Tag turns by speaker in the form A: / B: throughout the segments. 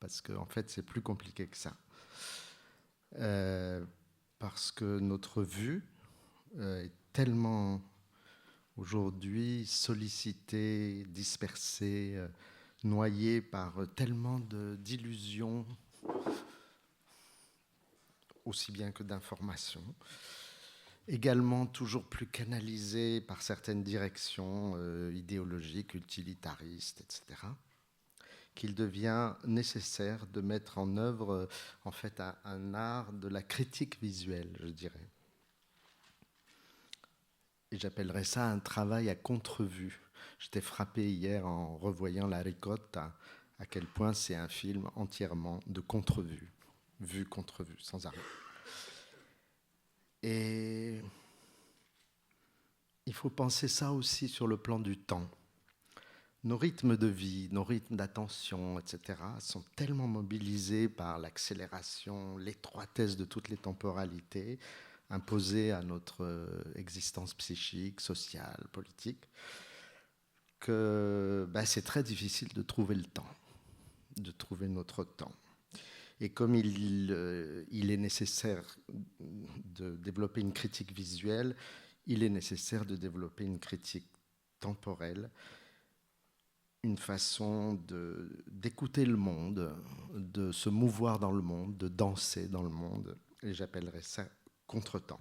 A: parce qu'en fait, c'est plus compliqué que ça. Euh, Parce que notre vue est tellement aujourd'hui sollicitée, dispersée, noyée par tellement d'illusions, aussi bien que d'informations, également toujours plus canalisée par certaines directions idéologiques, utilitaristes, etc., qu'il devient nécessaire de mettre en œuvre en fait un art de la critique visuelle, je dirais. Et j'appellerais ça un travail à contre-vue. J'étais frappé hier en revoyant La Ricotta à quel point c'est un film entièrement de contre-vue, vue contre vue, sans arrêt. Et il faut penser ça aussi sur le plan du temps. Nos rythmes de vie, nos rythmes d'attention, etc., sont tellement mobilisés par l'accélération, l'étroitesse de toutes les temporalités imposées à notre existence psychique, sociale, politique, que c'est très difficile de trouver le temps, de trouver notre temps. Et comme il est nécessaire de développer une critique visuelle, il est nécessaire de développer une critique temporelle, une façon d'écouter le monde, de se mouvoir dans le monde, de danser dans le monde. Et j'appellerais ça contretemps,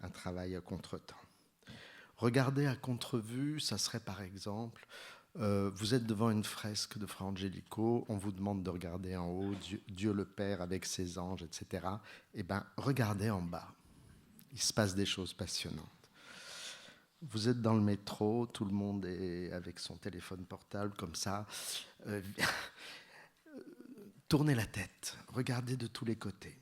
A: un travail à contretemps. Regarder à contre-vue, ça serait par exemple, vous êtes devant une fresque de Fra Angelico, on vous demande de regarder en haut, Dieu le Père avec ses anges, etc. Eh bien, regardez en bas. Il se passe des choses passionnantes. Vous êtes dans le métro, tout le monde est avec son téléphone portable comme ça. Euh, tournez la tête, regardez de tous les côtés.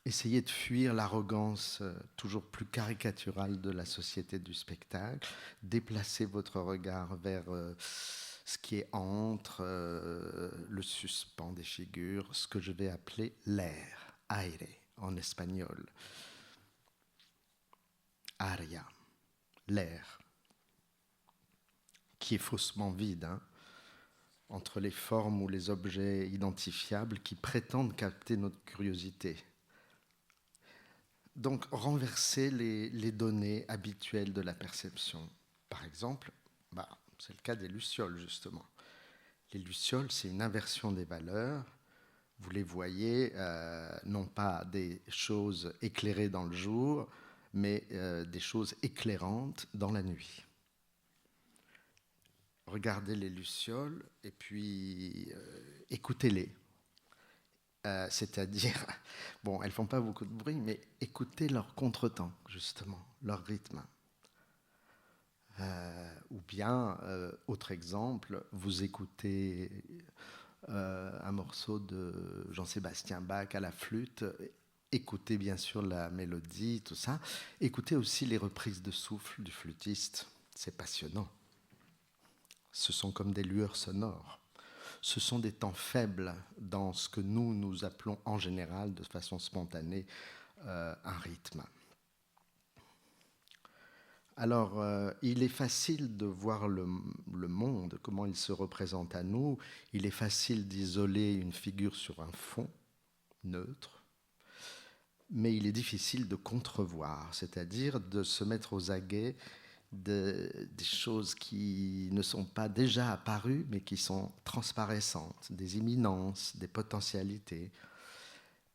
A: Essayez de fuir l'arrogance toujours plus caricaturale de la société du spectacle. Déplacez votre regard vers ce qui est entre le suspens des figures, ce que je vais appeler l'air, aire en espagnol. Aria, l'air, qui est faussement vide, hein, entre les formes ou les objets identifiables qui prétendent capter notre curiosité. Donc, renverser les données habituelles de la perception. Par exemple, c'est le cas des lucioles, justement. Les lucioles, c'est une inversion des valeurs. Vous les voyez, non pas des choses éclairées dans le jour, mais des choses éclairantes dans la nuit. Regardez les lucioles et puis écoutez-les. C'est-à-dire, bon, elles ne font pas beaucoup de bruit, mais écoutez leur contretemps, justement, leur rythme. Ou bien, autre exemple, vous écoutez un morceau de Jean-Sébastien Bach à la flûte, écoutez bien sûr la mélodie, tout ça. Écoutez aussi les reprises de souffle du flûtiste, c'est passionnant. Ce sont comme des lueurs sonores. Ce sont des temps faibles dans ce que nous appelons en général, de façon spontanée, un rythme. Alors, il est facile de voir le monde, comment il se représente à nous. Il est facile d'isoler une figure sur un fond neutre, mais il est difficile de contrevoir, c'est-à-dire de se mettre aux aguets des choses qui ne sont pas déjà apparues, mais qui sont transparaissantes, des imminences, des potentialités.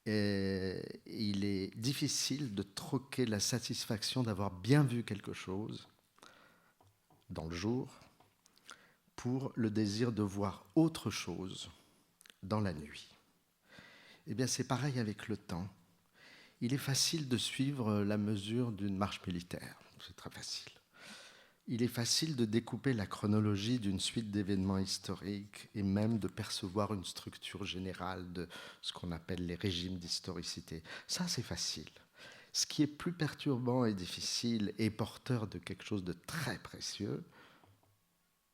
A: Et il est difficile de troquer la satisfaction d'avoir bien vu quelque chose dans le jour pour le désir de voir autre chose dans la nuit. Eh bien, c'est pareil avec le temps. Il est facile de suivre la mesure d'une marche militaire. C'est très facile. Il est facile de découper la chronologie d'une suite d'événements historiques et même de percevoir une structure générale de ce qu'on appelle les régimes d'historicité. Ça, c'est facile. Ce qui est plus perturbant et difficile et porteur de quelque chose de très précieux,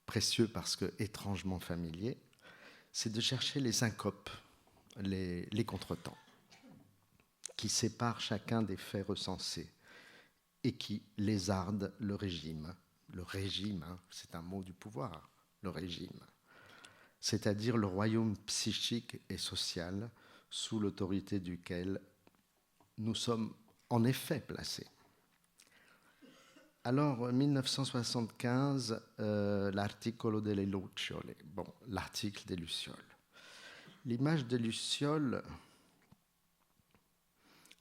A: précieux parce que étrangement familier, c'est de chercher les syncopes, les contretemps, qui séparent chacun des faits recensés et qui lézardent le régime. Le régime, hein, c'est un mot du pouvoir, le régime. c'est-à-dire le royaume psychique et social sous l'autorité duquel nous sommes en effet placés. Alors, 1975, l'articolo delle lucciole, bon, l'article des lucioles. L'image des lucioles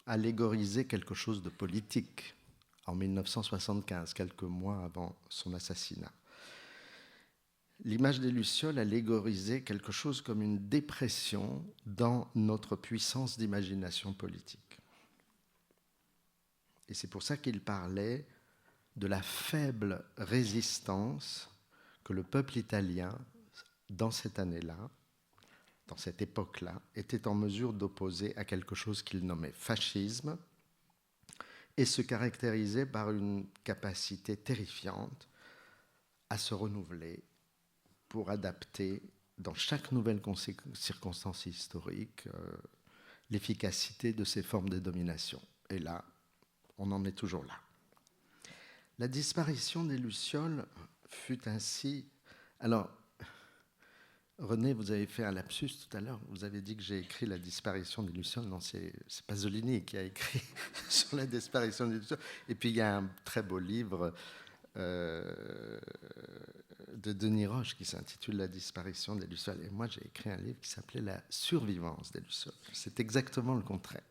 A: allégorisait quelque chose de politique en 1975, quelques mois avant son assassinat. L'image des lucioles allégorisait quelque chose comme une dépression dans notre puissance d'imagination politique. Et c'est pour ça qu'il parlait de la faible résistance que le peuple italien, dans cette année-là, dans cette époque-là, était en mesure d'opposer à quelque chose qu'il nommait fascisme et se caractérisait par une capacité terrifiante à se renouveler pour adapter dans chaque nouvelle circonstance historique l'efficacité de ces formes de domination. Et là, on en est toujours là. La disparition des lucioles fut ainsi... Alors, René, vous avez fait un lapsus tout à l'heure. Vous avez dit que j'ai écrit la disparition des lucioles. Non, c'est Pasolini qui a écrit sur la disparition des lucioles. Et puis, il y a un très beau livre de Denis Roche qui s'intitule La disparition des lucioles. Et moi, j'ai écrit un livre qui s'appelait La survivance des lucioles. C'est exactement le contraire.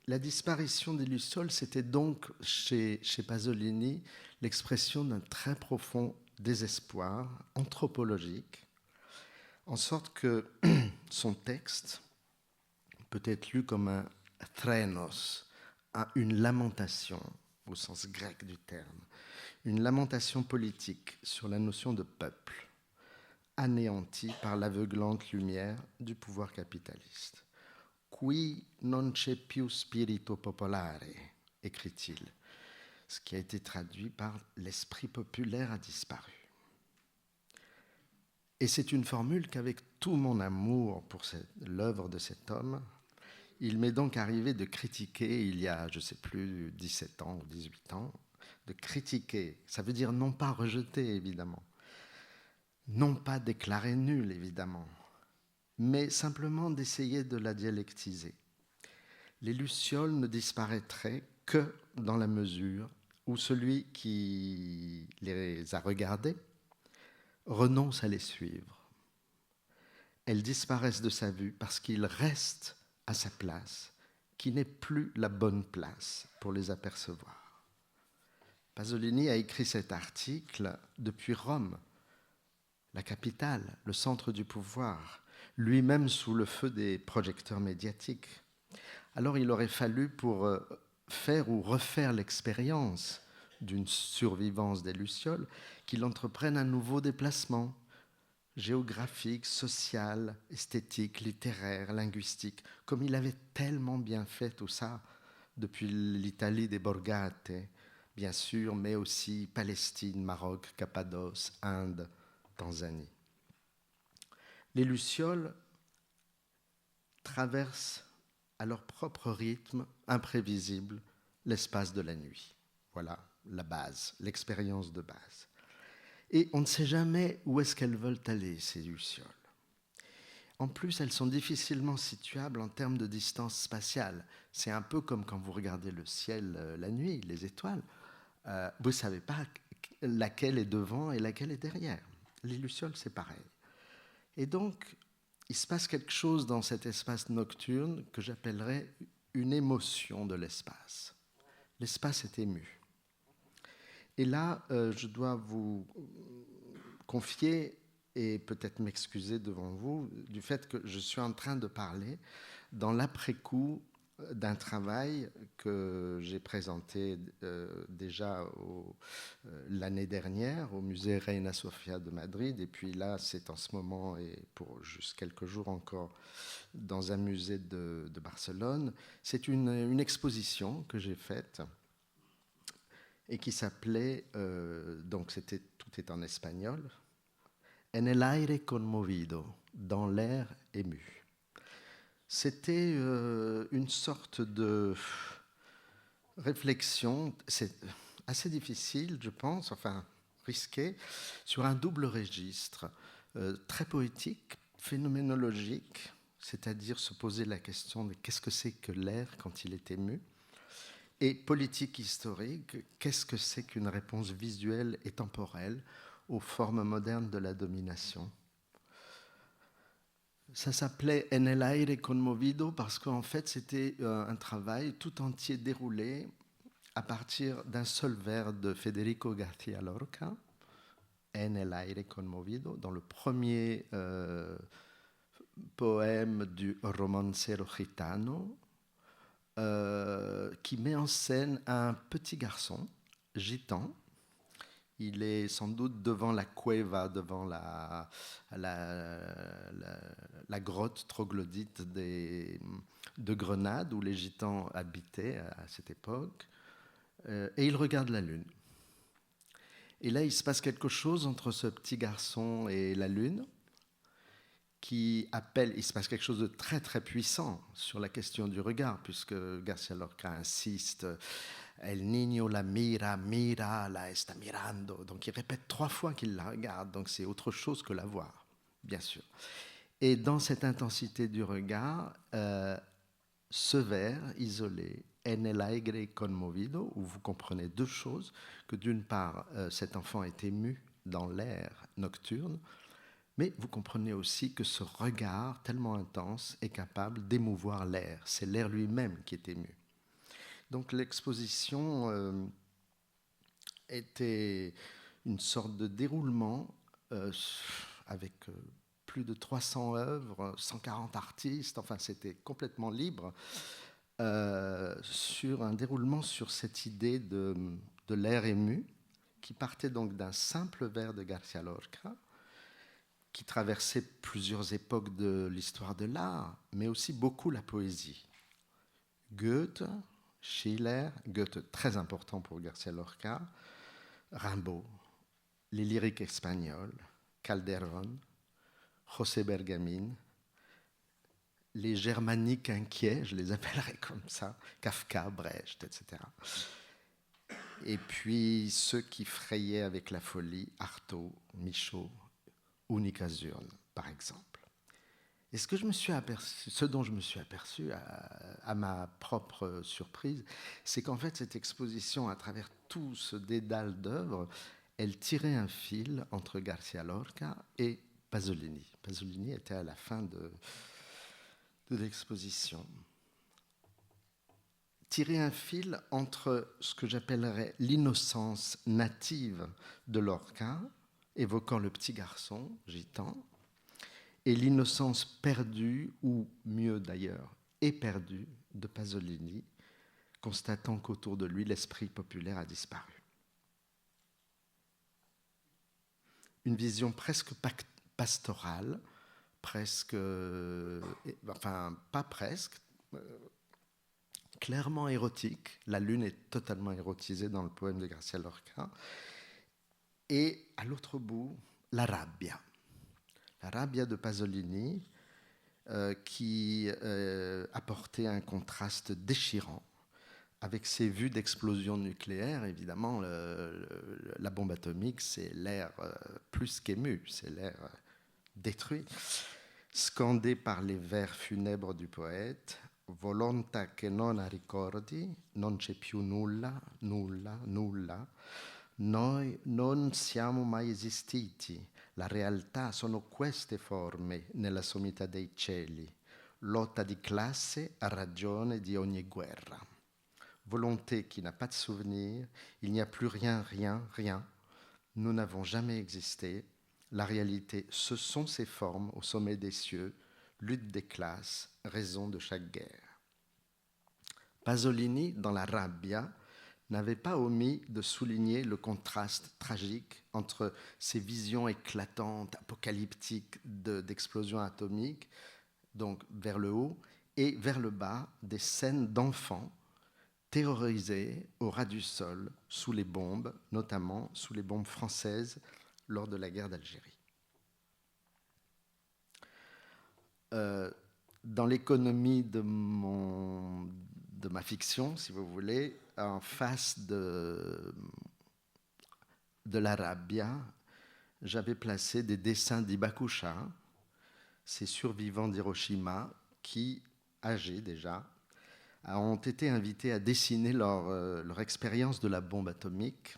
A: La disparition des lucioles, c'était donc chez Pasolini l'expression d'un très profond désespoir anthropologique, en sorte que son texte peut être lu comme un thrénos, une lamentation au sens grec du terme, une lamentation politique sur la notion de peuple, anéantie par l'aveuglante lumière du pouvoir capitaliste. Qui non c'è più spirito popolare, écrit-il, ce qui a été traduit par l'esprit populaire a disparu. Et c'est une formule qu'avec tout mon amour pour l'œuvre de cet homme, il m'est donc arrivé de critiquer, il y a, je ne sais plus, 17 ans ou 18 ans, de critiquer. Ça veut dire non pas rejeter, évidemment, non pas déclarer nul, évidemment, mais simplement d'essayer de la dialectiser. Les lucioles ne disparaîtraient que dans la mesure où celui qui les a regardées renonce à les suivre. Elles disparaissent de sa vue parce qu'il reste à sa place, qui n'est plus la bonne place pour les apercevoir. Pasolini a écrit cet article depuis Rome, la capitale, le centre du pouvoir, lui-même sous le feu des projecteurs médiatiques. Alors il aurait fallu, pour faire ou refaire l'expérience d'une survivance des lucioles, qu'il entreprenne un nouveau déplacement géographique, social, esthétique, littéraire, linguistique, comme il avait tellement bien fait tout ça depuis l'Italie des Borgate, bien sûr, mais aussi Palestine, Maroc, Cappadoce, Inde, Tanzanie. Les lucioles traversent à leur propre rythme imprévisible l'espace de la nuit. Voilà la base, l'expérience de base. Et on ne sait jamais où est-ce qu'elles veulent aller, ces lucioles. En plus, elles sont difficilement situables en termes de distance spatiale. C'est un peu comme quand vous regardez le ciel la nuit, les étoiles. Vous ne savez pas laquelle est devant et laquelle est derrière. Les lucioles, c'est pareil. Et donc, il se passe quelque chose dans cet espace nocturne que j'appellerais une émotion de l'espace. L'espace est ému. Et là, je dois vous confier et peut-être m'excuser devant vous du fait que je suis en train de parler dans l'après-coup d'un travail que j'ai présenté déjà l'année dernière au musée Reina Sofia de Madrid, et puis là c'est en ce moment et pour juste quelques jours encore dans un musée de Barcelone. C'est une exposition que j'ai faite et qui s'appelait, donc tout est en espagnol, En el aire conmovido, dans l'air ému. C'était une sorte de réflexion. assez difficile, je pense, enfin risqué, sur un double registre, très poétique, phénoménologique, c'est-à-dire se poser la question de qu'est-ce que c'est que l'air quand il est ému, et politique historique, qu'est-ce que c'est qu'une réponse visuelle et temporelle aux formes modernes de la domination. Ça s'appelait En el aire conmovido parce qu'en fait c'était un travail tout entier déroulé à partir d'un seul vers de Federico García Lorca, En el aire conmovido, dans le premier poème du romancero gitano, qui met en scène un petit garçon gitan. Il est sans doute devant la cueva, devant la grotte troglodyte de Grenade, où les gitans habitaient à cette époque, et il regarde la lune. Et là, il se passe quelque chose entre ce petit garçon et la lune, il se passe quelque chose de très très puissant sur la question du regard, puisque García Lorca insiste, El niño la mira, mira, la está mirando. Donc il répète 3 fois qu'il la regarde, donc c'est autre chose que la voir, bien sûr. Et dans cette intensité du regard, ce vers isolé, En el aire conmovido, où vous comprenez 2 choses, que d'une part, cet enfant est ému dans l'air nocturne, mais vous comprenez aussi que ce regard tellement intense est capable d'émouvoir l'air. C'est l'air lui-même qui est ému. Donc l'exposition était une sorte de déroulement avec plus de 300 œuvres, 140 artistes, enfin c'était complètement libre, sur un déroulement sur cette idée de l'air ému, qui partait donc d'un simple vers de García Lorca, qui traversait plusieurs époques de l'histoire de l'art, mais aussi beaucoup la poésie. Goethe, Schiller, Goethe très important pour García Lorca, Rimbaud, les lyriques espagnols, Calderón, José Bergamin, les germaniques inquiets, je les appellerai comme ça, Kafka, Brecht, etc. Et puis ceux qui frayaient avec la folie, Artaud, Michaud, ou Nicazurne, par exemple. Et ce dont je me suis aperçu à ma propre surprise, c'est qu'en fait cette exposition, à travers tout ce dédale d'œuvres, elle tirait un fil entre García Lorca et Pasolini. Pasolini était à la fin de l'exposition. Tirer un fil entre ce que j'appellerais l'innocence native de Lorca, évoquant le petit garçon gitan, et l'innocence perdue, ou mieux d'ailleurs, éperdue de Pasolini, constatant qu'autour de lui, l'esprit populaire a disparu. Une vision presque pastorale, presque, enfin pas presque, clairement érotique. La lune est totalement érotisée dans le poème de García Lorca. Et à l'autre bout, la rabbia. La rabbia de Pasolini, qui apportait un contraste déchirant avec ses vues d'explosion nucléaire. Évidemment, la bombe atomique, c'est l'air plus qu'ému, c'est l'air détruit, scandé par les vers funèbres du poète. Volonta che non la ricordi, non c'è più nulla, nulla, nulla. Noi non siamo mai esistiti. La realtà sono queste forme nella sommità dei cieli. Lotta di classe a ragione di ogni guerra. Volonté qui n'a pas de souvenir, il n'y a plus rien, rien, rien. Nous n'avons jamais existé. La réalité, ce sont ces formes au sommet des cieux, lutte des classes, raison de chaque guerre. Pasolini, dans la Rabbia, n'avait pas omis de souligner le contraste tragique entre ces visions éclatantes, apocalyptiques d'explosions atomiques, donc vers le haut, et vers le bas, des scènes d'enfants terrorisés au ras du sol sous les bombes, notamment sous les bombes françaises lors de la guerre d'Algérie. Dans l'économie de ma fiction, si vous voulez, en face de l'Arabia, j'avais placé des dessins d'Hibakusha, ces survivants d'Hiroshima qui, âgés déjà, ont été invités à dessiner leur expérience de la bombe atomique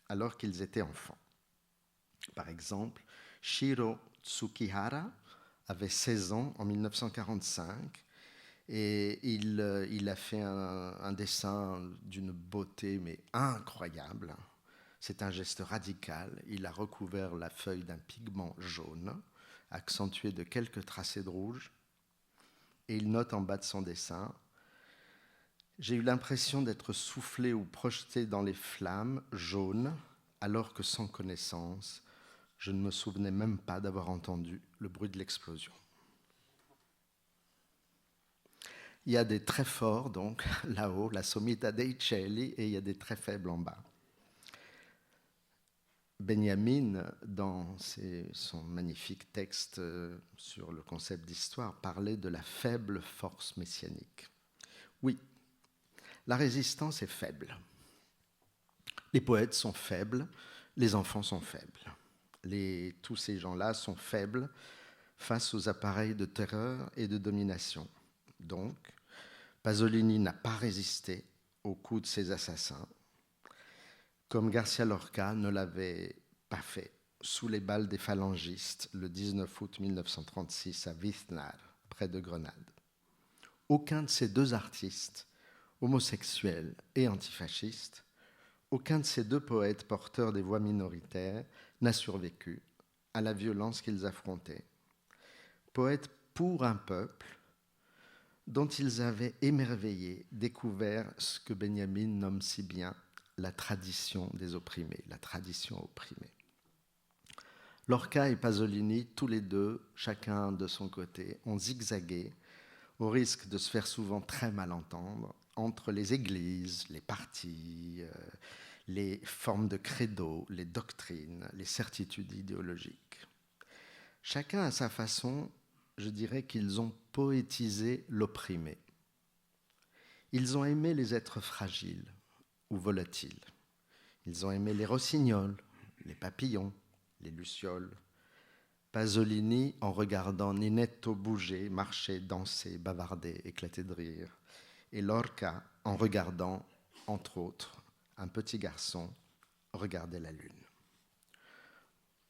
A: alors qu'ils étaient enfants. Par exemple, Shiro Tsukihara avait 16 ans en 1945 et il a fait un dessin d'une beauté mais incroyable. C'est un geste radical. Il a recouvert la feuille d'un pigment jaune, accentué de quelques tracés de rouge, et il note en bas de son dessin: j'ai eu l'impression d'être soufflé ou projeté dans les flammes jaunes, alors que sans connaissance, je ne me souvenais même pas d'avoir entendu le bruit de l'explosion. Il y a des très forts, donc, là-haut, la Sommità dei Cieli, et il y a des très faibles en bas. Benjamin, dans son magnifique texte sur le concept d'histoire, parlait de la faible force messianique. Oui, la résistance est faible. Les poètes sont faibles, les enfants sont faibles. Tous ces gens-là sont faibles face aux appareils de terreur et de domination. Donc, Pasolini n'a pas résisté au coup de ces assassins, comme Garcia Lorca ne l'avait pas fait sous les balles des phalangistes le 19 août 1936 à Withnar, près de Grenade. Aucun de ces deux artistes, homosexuels et antifascistes, aucun de ces deux poètes porteurs des voix minoritaires n'a survécu à la violence qu'ils affrontaient. Poètes pour un peuple dont ils avaient émerveillé, découvert ce que Benjamin nomme si bien la tradition des opprimés, la tradition opprimée. Lorca et Pasolini, tous les deux, chacun de son côté, ont zigzagué, au risque de se faire souvent très mal entendre, entre les églises, les partis, les formes de credo, les doctrines, les certitudes idéologiques. Chacun à sa façon, je dirais qu'ils ont poétisé l'opprimé. Ils ont aimé les êtres fragiles ou volatiles. Ils ont aimé les rossignols, les papillons, les lucioles. Pasolini, en regardant Ninetto bouger, marcher, danser, bavarder, éclater de rire. Et Lorca, en regardant, entre autres, un petit garçon regarder la lune.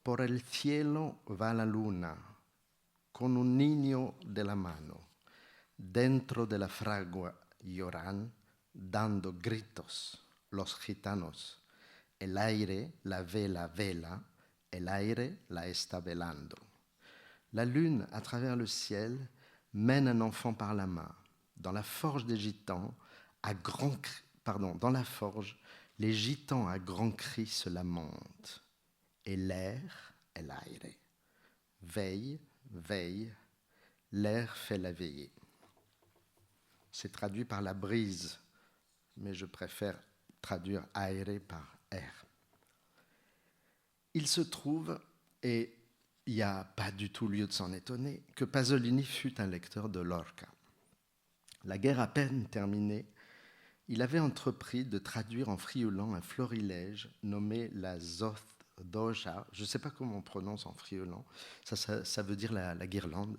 A: Por el cielo va la luna, con un niño de la mano. Dentro de la fragua lloran, dando gritos, los gitanos. El aire la vela, el aire la está velando. La lune, à travers le ciel, mène un enfant par la main. Dans la forge des gitans, dans la forge, les gitans à grands cris se lamentent. Et l'air, el aire, veille, veille, l'air fait la veillée. C'est traduit par la brise, mais je préfère traduire aire par air. Il se trouve, et il n'y a pas du tout lieu de s'en étonner, que Pasolini fut un lecteur de Lorca. La guerre à peine terminée, il avait entrepris de traduire en friolan un florilège nommé la Zoth-doja. Je ne sais pas comment on prononce en friolan, ça veut dire la guirlande.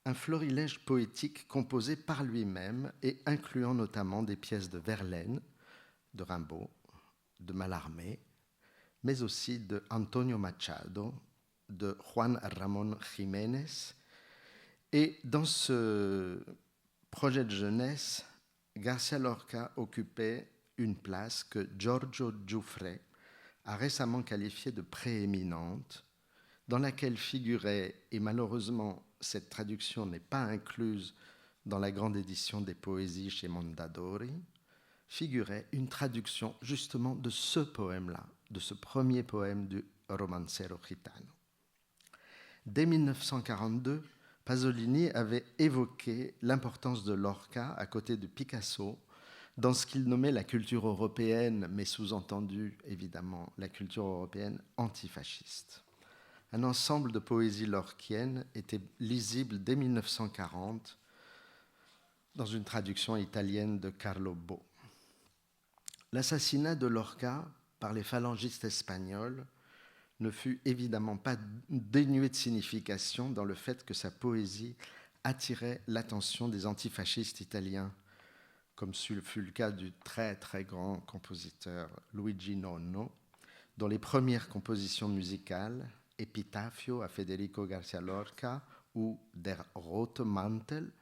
A: Un florilège poétique composé par lui-même et incluant notamment des pièces de Verlaine, de Rimbaud, de Mallarmé, mais aussi de Antonio Machado, de Juan Ramón Jiménez. Et dans ce projet de jeunesse, Garcia Lorca occupait une place que Giorgio Giuffre a récemment qualifiée de prééminente, dans laquelle figurait, et malheureusement cette traduction n'est pas incluse dans la grande édition des poésies chez Mondadori, figurait une traduction justement de ce poème-là, de ce premier poème du Romancero Gitano. Dès 1942, Pasolini avait évoqué l'importance de Lorca à côté de Picasso dans ce qu'il nommait la culture européenne, mais sous-entendu évidemment la culture européenne antifasciste. Un ensemble de poésie lorquienne était lisible dès 1940 dans une traduction italienne de Carlo Bo. L'assassinat de Lorca par les phalangistes espagnols ne fut évidemment pas dénué de signification dans le fait que sa poésie attirait l'attention des antifascistes italiens, comme fut le cas du très très grand compositeur Luigi Nono, dont les premières compositions musicales, Epitafio à Federico Garcia Lorca ou Der Rote Mantel,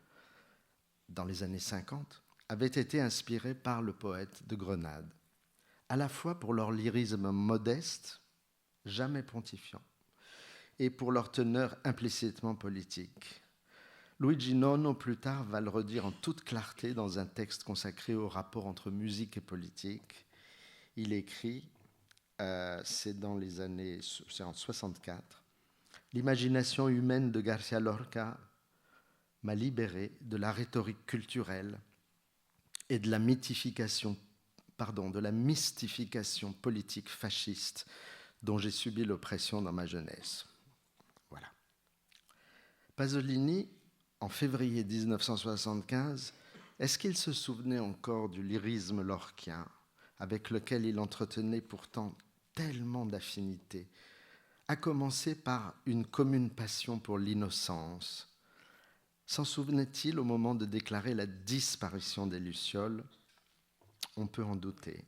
A: dans les années 50, avaient été inspirées par le poète de Grenade, à la fois pour leur lyrisme modeste, jamais pontifiant, et pour leur teneur implicitement politique. Luigi Nono, plus tard, va le redire en toute clarté dans un texte consacré au rapport entre musique et politique. Il écrit, c'est en 1964, « L'imagination humaine de Garcia Lorca m'a libéré de la rhétorique culturelle et de la mystification politique fasciste dont j'ai subi l'oppression dans ma jeunesse. » Voilà. Pasolini, en février 1975, est-ce qu'il se souvenait encore du lyrisme lorquien avec lequel il entretenait pourtant tellement d'affinités, à commencer par une commune passion pour l'innocence? S'en souvenait-il au moment de déclarer la disparition des Lucioles? On peut en douter.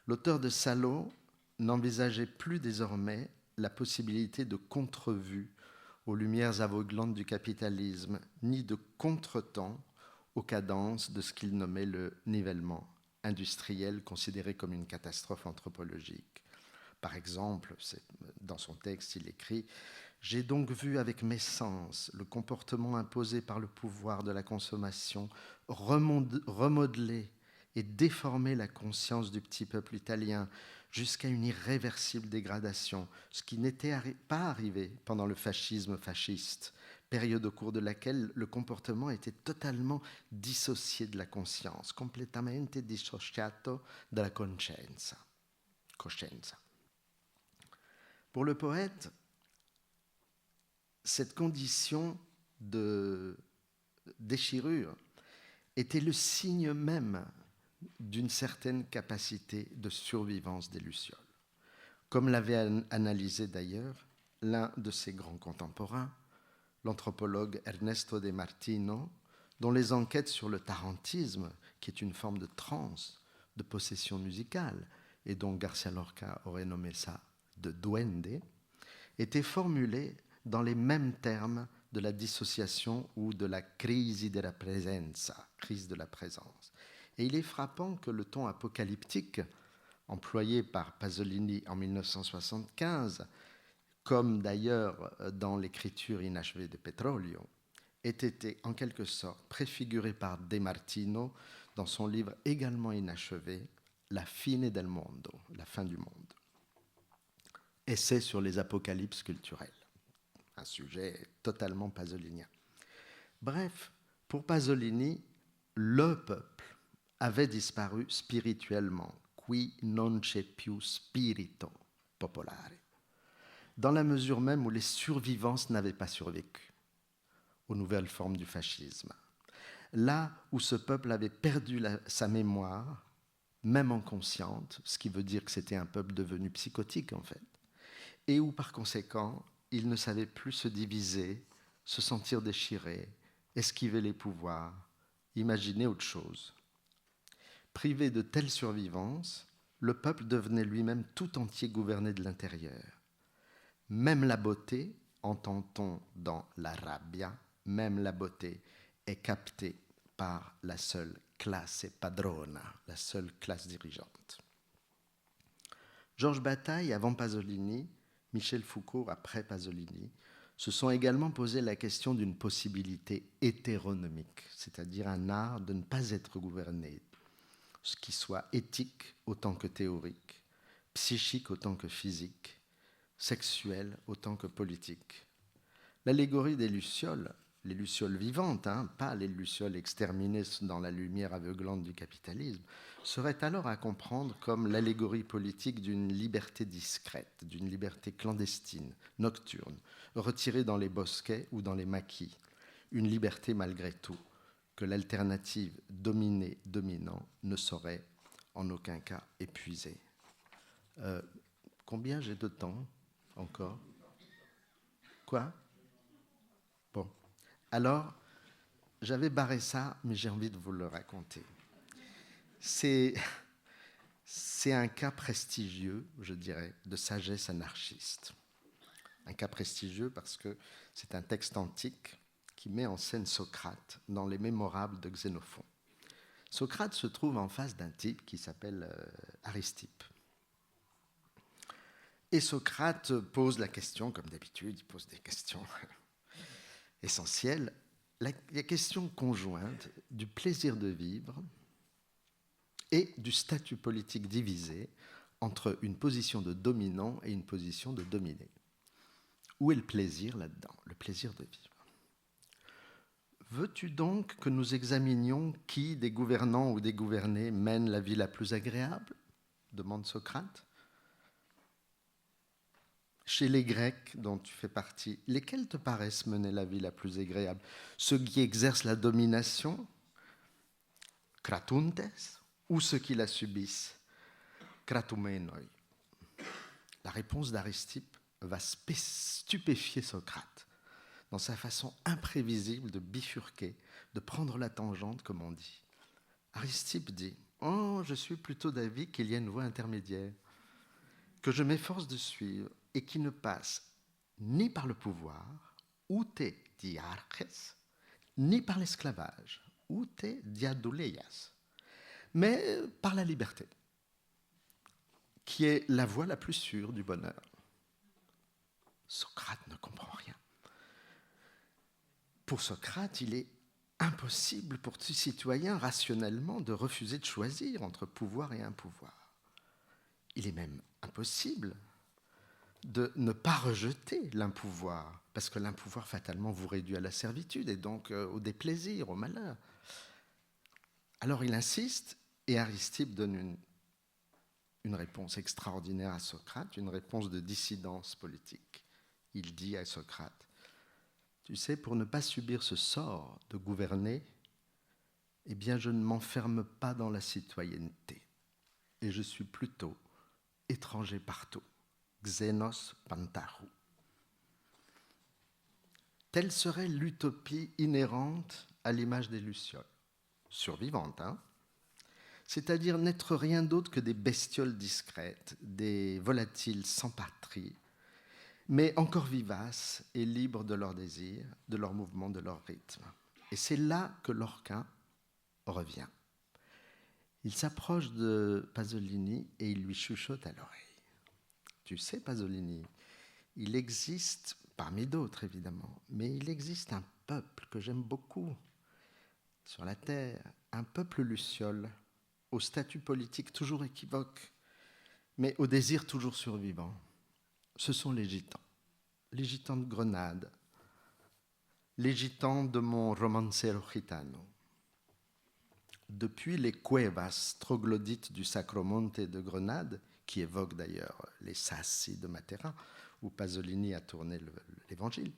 A: L'auteur de Salo n'envisageait plus désormais la possibilité de contrevue aux lumières aveuglantes du capitalisme, ni de contretemps aux cadences de ce qu'il nommait le nivellement industriel, considéré comme une catastrophe anthropologique. Par exemple, dans son texte, il écrit « J'ai donc vu avec mes sens le comportement imposé par le pouvoir de la consommation remodeler et déformer la conscience du petit peuple italien jusqu'à une irréversible dégradation, ce qui n'était pas arrivé pendant le fascisme fasciste, période au cours de laquelle le comportement était totalement dissocié de la conscience, completamente dissociato dalla coscienza. Pour le poète, cette condition de déchirure était le signe même d'une certaine capacité de survivance des Lucioles. Comme l'avait analysé d'ailleurs l'un de ses grands contemporains, l'anthropologue Ernesto De Martino, dont les enquêtes sur le tarantisme, qui est une forme de transe, de possession musicale, et dont Garcia Lorca aurait nommé ça de duende, étaient formulées dans les mêmes termes de la dissociation ou de la crisi della presenza, crise de la présence. Et il est frappant que le ton apocalyptique employé par Pasolini en 1975, comme d'ailleurs dans l'écriture inachevée de Petrolio, ait été en quelque sorte préfiguré par De Martino dans son livre également inachevé, La fine del mondo, la fin du monde. Essai sur les apocalypses culturelles, un sujet totalement pasolinien. Bref, pour Pasolini, le peuple avait disparu spirituellement, qui non c'è più spirito popolare, dans la mesure même où les survivances n'avaient pas survécu aux nouvelles formes du fascisme. Là où ce peuple avait perdu sa mémoire, même inconsciente, ce qui veut dire que c'était un peuple devenu psychotique en fait, et où par conséquent, il ne savait plus se diviser, se sentir déchiré, esquiver les pouvoirs, imaginer autre chose. Privé de telle survivance, le peuple devenait lui-même tout entier gouverné de l'intérieur. Même la beauté, entend-on dans la rabbia, même la beauté est captée par la seule classe padrona, la seule classe dirigeante. Georges Bataille avant Pasolini, Michel Foucault après Pasolini, se sont également posé la question d'une possibilité hétéronomique, c'est-à-dire un art de ne pas être gouverné, ce qui soit éthique autant que théorique, psychique autant que physique, sexuel autant que politique. L'allégorie des lucioles, les lucioles vivantes, pas les lucioles exterminées dans la lumière aveuglante du capitalisme, serait alors à comprendre comme l'allégorie politique d'une liberté discrète, d'une liberté clandestine, nocturne, retirée dans les bosquets ou dans les maquis, une liberté malgré tout, que l'alternative dominé-dominant ne saurait en aucun cas épuisé. Combien j'ai de temps encore? Quoi? Bon. Alors, j'avais barré ça, mais j'ai envie de vous le raconter. C'est un cas prestigieux, je dirais, de sagesse anarchiste. Un cas prestigieux parce que c'est un texte antique qui met en scène Socrate dans les Mémorables de Xénophon. Socrate se trouve en face d'un type qui s'appelle Aristippe. Et Socrate pose la question, comme d'habitude, il pose des questions essentielles, la question conjointe du plaisir de vivre et du statut politique divisé entre une position de dominant et une position de dominé. Où est le plaisir là-dedans? Le plaisir de vivre. Veux-tu donc que nous examinions qui des gouvernants ou des gouvernés mène la vie la plus agréable? Demande Socrate. Chez les Grecs dont tu fais partie, lesquels te paraissent mener la vie la plus agréable? Ceux qui exercent la domination, kratuntes, ou ceux qui la subissent, kratumenoi? La réponse d'Aristippe va stupéfier Socrate dans sa façon imprévisible de bifurquer, de prendre la tangente, comme on dit. Aristippe dit « Oh, je suis plutôt d'avis qu'il y a une voie intermédiaire, que je m'efforce de suivre et qui ne passe ni par le pouvoir, ute diarches, ni par l'esclavage, ute diadoleias, mais par la liberté, qui est la voie la plus sûre du bonheur. » Socrate ne comprend rien. Pour Socrate, il est impossible pour tout citoyen rationnellement de refuser de choisir entre pouvoir et impouvoir. Il est même impossible de ne pas rejeter l'impouvoir, parce que l'impouvoir fatalement vous réduit à la servitude et donc au déplaisir, au malheur. Alors il insiste et Aristippe donne une réponse extraordinaire à Socrate, une réponse de dissidence politique. Il dit à Socrate: tu sais, pour ne pas subir ce sort de gouverner, eh bien, je ne m'enferme pas dans la citoyenneté. Et je suis plutôt étranger partout. Xenos pantarou. Telle serait l'utopie inhérente à l'image des Lucioles. Survivantes, hein? C'est-à-dire n'être rien d'autre que des bestioles discrètes, des volatiles sans patrie, mais encore vivaces et libres de leurs désirs, de leurs mouvements, de leur rythme. Et c'est là que Lorca revient. Il s'approche de Pasolini et il lui chuchote à l'oreille. Tu sais, Pasolini, il existe, parmi d'autres évidemment, mais il existe un peuple que j'aime beaucoup sur la terre, un peuple luciole, au statut politique toujours équivoque, mais au désir toujours survivant. Ce sont les gitans de Grenade, les gitans de mon romancero gitano. Depuis les cuevas troglodytes du Sacromonte de Grenade, qui évoquent d'ailleurs les sassi de Matera, où Pasolini a tourné l'évangile,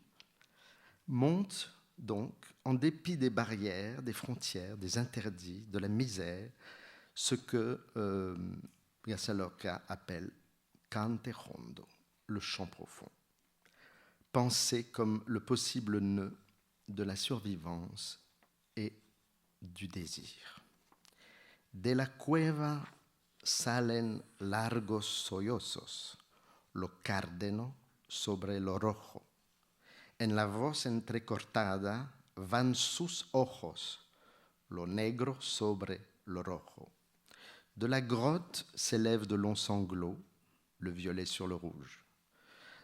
A: monte donc, en dépit des barrières, des frontières, des interdits, de la misère, ce que García Lorca appelle cante hondo, le chant profond, pensé comme le possible nœud de la survivance et du désir. De la cueva salen largos sollozos, lo cárdeno sobre lo rojo. En la voz entrecortada van sus ojos, lo negro sobre lo rojo. De la grotte s'élèvent de longs sanglots, le violet sur le rouge.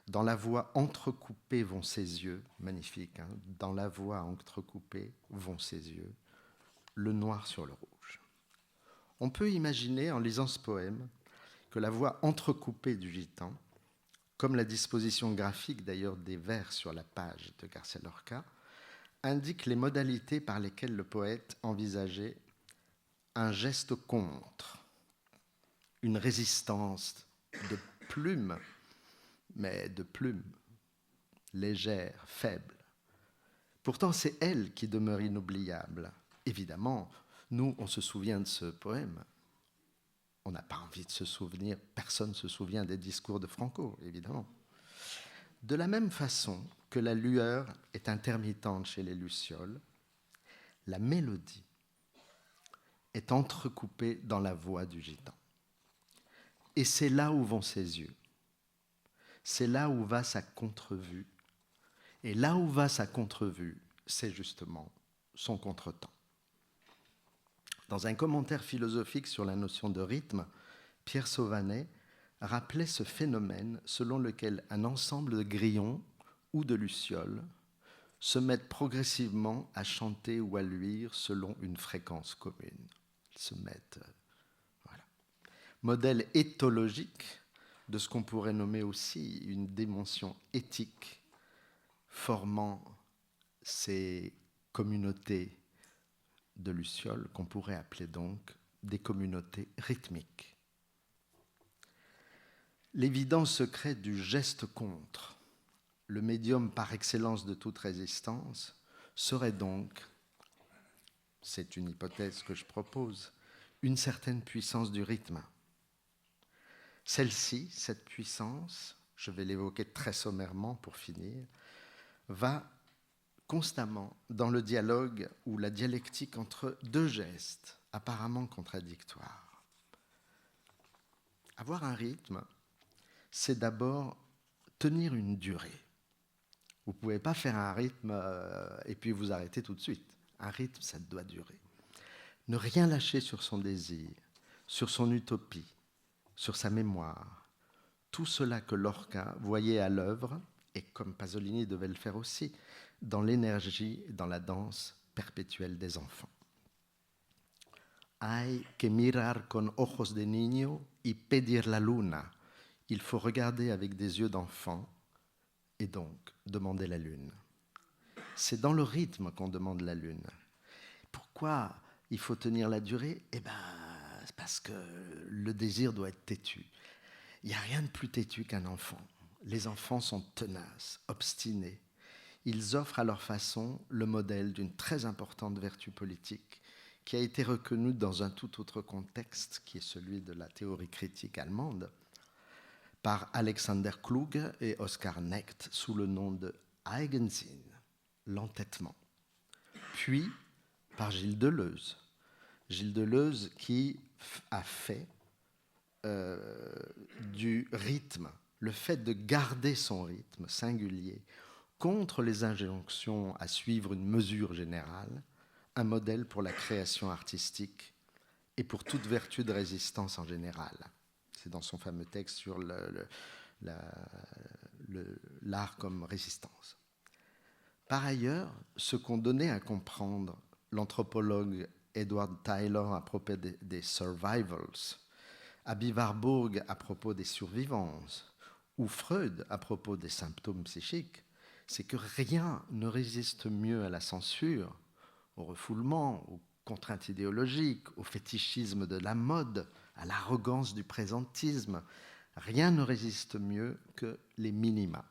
A: Dans la voix entrecoupée vont ses yeux, magnifique, hein? Dans la voix entrecoupée vont ses yeux, le noir sur le rouge. On peut imaginer, en lisant ce poème, que la voix entrecoupée du gitan, comme la disposition graphique d'ailleurs des vers sur la page de García Lorca, indique les modalités par lesquelles le poète envisageait un geste contre, une résistance de plume, mais de plume, légère, faible. Pourtant, c'est elle qui demeure inoubliable. Évidemment, nous, on se souvient de ce poème. On n'a pas envie de se souvenir, personne ne se souvient des discours de Franco, évidemment. De la même façon que la lueur est intermittente chez les lucioles, la mélodie est entrecoupée dans la voix du gitan. Et c'est là où vont ses yeux. C'est là où va sa contrevue. Et là où va sa contrevue, c'est justement son contretemps. Dans un commentaire philosophique sur la notion de rythme, Pierre Sauvanet rappelait ce phénomène selon lequel un ensemble de grillons ou de lucioles se mettent progressivement à chanter ou à luire selon une fréquence commune. Ils se mettent... voilà. Modèle éthologique de ce qu'on pourrait nommer aussi une dimension éthique formant ces communautés de lucioles qu'on pourrait appeler donc des communautés rythmiques. L'évident secret du geste contre, le médium par excellence de toute résistance, serait donc, c'est une hypothèse que je propose, une certaine puissance du rythme. Celle-ci, cette puissance, je vais l'évoquer très sommairement pour finir, va constamment dans le dialogue ou la dialectique entre deux gestes apparemment contradictoires. Avoir un rythme, c'est d'abord tenir une durée. Vous ne pouvez pas faire un rythme et puis vous arrêter tout de suite. Un rythme, ça doit durer. Ne rien lâcher sur son désir, sur son utopie, sur sa mémoire. Tout cela que Lorca voyait à l'œuvre, et comme Pasolini devait le faire aussi, dans l'énergie, dans la danse perpétuelle des enfants. Hay que mirar con ojos de niño y pedir la luna. Il faut regarder avec des yeux d'enfant et donc demander la lune. C'est dans le rythme qu'on demande la lune. Pourquoi il faut tenir la durée ? Eh bien, c'est parce que le désir doit être têtu. Il n'y a rien de plus têtu qu'un enfant. Les enfants sont tenaces, obstinés. Ils offrent à leur façon le modèle d'une très importante vertu politique qui a été reconnue dans un tout autre contexte, qui est celui de la théorie critique allemande, par Alexander Kluge et Oskar Necht sous le nom de Eigensinn, l'entêtement. Puis par Gilles Deleuze. Gilles Deleuze qui a fait du rythme, le fait de garder son rythme singulier contre les injonctions à suivre une mesure générale, un modèle pour la création artistique et pour toute vertu de résistance en général. C'est dans son fameux texte sur l'art comme résistance. Par ailleurs, ce qu'ont donné à comprendre l'anthropologue Edward Tyler à propos des survivals, Aby Warburg à propos des survivances, ou Freud à propos des symptômes psychiques, c'est que rien ne résiste mieux à la censure, au refoulement, aux contraintes idéologiques, au fétichisme de la mode, à l'arrogance du présentisme. Rien ne résiste mieux que les minima,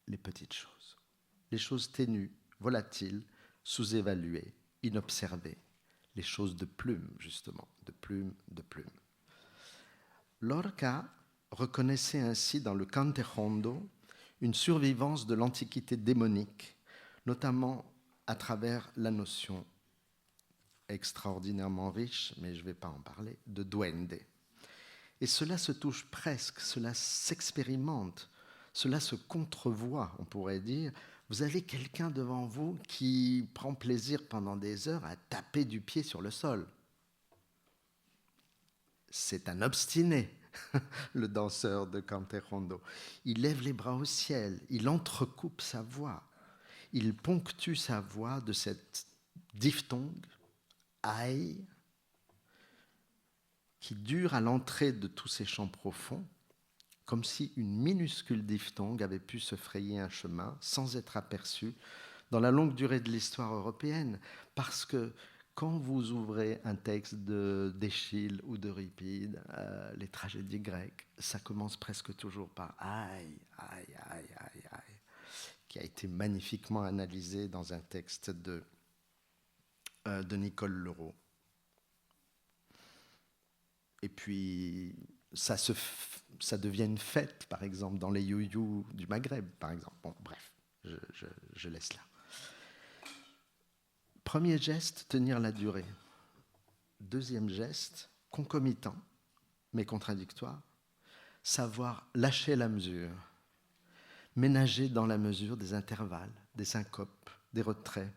A: les petites choses. Les choses ténues, volatiles, sous-évaluées, inobservées. Les choses de plume, justement, de plume, de plume. Lorca reconnaissait ainsi dans le Cantejondo une survivance de l'antiquité démonique, notamment à travers la notion extraordinairement riche, mais je ne vais pas en parler, de duende. Et cela se touche presque, cela s'expérimente, cela se contrevoit, on pourrait dire. Vous avez quelqu'un devant vous qui prend plaisir pendant des heures à taper du pied sur le sol. C'est un obstiné, le danseur de Cantejondo. Il lève les bras au ciel, il entrecoupe sa voix, il ponctue sa voix de cette diphtongue, aïe, qui dure à l'entrée de tous ces chants profonds, comme si une minuscule diphtongue avait pu se frayer un chemin sans être aperçue dans la longue durée de l'histoire européenne, parce que quand vous ouvrez un texte d'Échille ou d'Euripide, les tragédies grecques, ça commence presque toujours par « aïe, aïe, aïe, aïe, aïe », qui a été magnifiquement analysé dans un texte de Nicole Leroux. Et puis, ça devient une fête, par exemple, dans les you-you du Maghreb, par exemple. Bon, bref, je laisse là. Premier geste, tenir la durée. Deuxième geste, concomitant, mais contradictoire, savoir lâcher la mesure, ménager dans la mesure des intervalles, des syncopes, des retraits.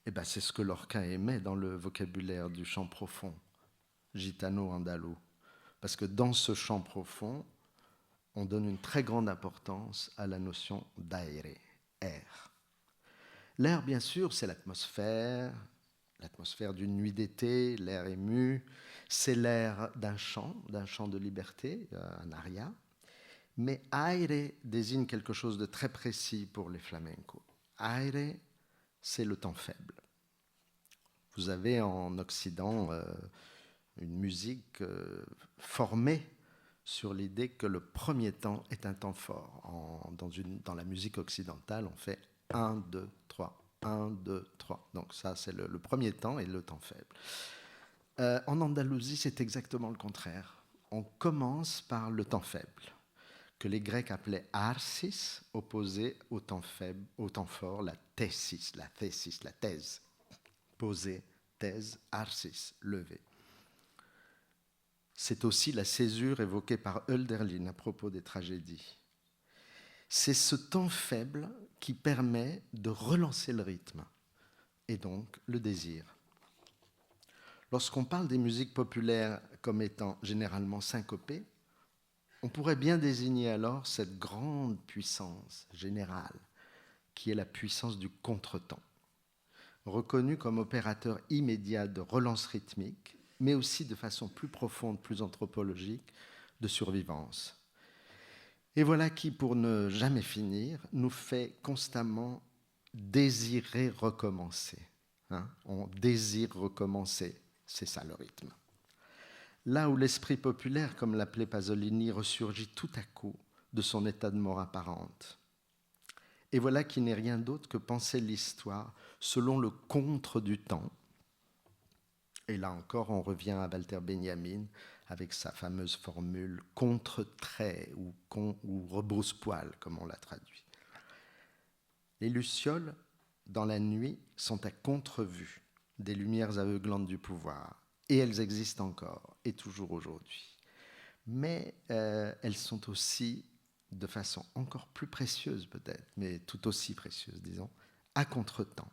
A: Et ben, c'est ce que Lorca aimait dans le vocabulaire du chant profond, gitano-andalou. Parce que dans ce chant profond, on donne une très grande importance à la notion d'aire, air. L'air, bien sûr, c'est l'atmosphère d'une nuit d'été, l'air ému, c'est l'air d'un chant de liberté, un aria. Mais aire désigne quelque chose de très précis pour les flamencos. Aire, c'est le temps faible. Vous avez en Occident une musique formée sur l'idée que le premier temps est un temps fort. Dans la musique occidentale, on fait 1, 2, 3, 1, 2, 3. Donc ça, c'est le premier temps et le temps faible. En Andalousie, c'est exactement le contraire. On commence par le temps faible, que les Grecs appelaient arsis, opposé au temps faible, au temps fort, la thèse, la thèse. Poser, thèse, arsis, lever. C'est aussi la césure évoquée par Hölderlin à propos des tragédies. C'est ce temps faible qui permet de relancer le rythme et donc le désir. Lorsqu'on parle des musiques populaires comme étant généralement syncopées, on pourrait bien désigner alors cette grande puissance générale qui est la puissance du contretemps, reconnue comme opérateur immédiat de relance rythmique, mais aussi de façon plus profonde, plus anthropologique, de survivance. Et voilà qui, pour ne jamais finir, nous fait constamment désirer recommencer. On désire recommencer, c'est ça le rythme. Là où l'esprit populaire, comme l'appelait Pasolini, ressurgit tout à coup de son état de mort apparente. Et voilà qui n'est rien d'autre que penser l'histoire selon le contre du temps. Et là encore, on revient à Walter Benjamin avec sa fameuse formule contre-trait ou rebrousse-poil, comme on l'a traduit. Les lucioles, dans la nuit, sont à contre-vue des lumières aveuglantes du pouvoir. Et elles existent encore, et toujours aujourd'hui. Mais elles sont aussi, de façon encore plus précieuse peut-être, mais tout aussi précieuse, disons, à contre-temps.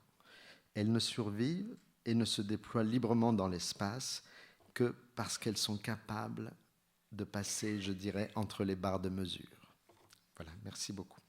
A: Elles ne survivent et ne se déploient librement dans l'espace que parce qu'elles sont capables de passer, je dirais, entre les barres de mesure. Voilà, merci beaucoup.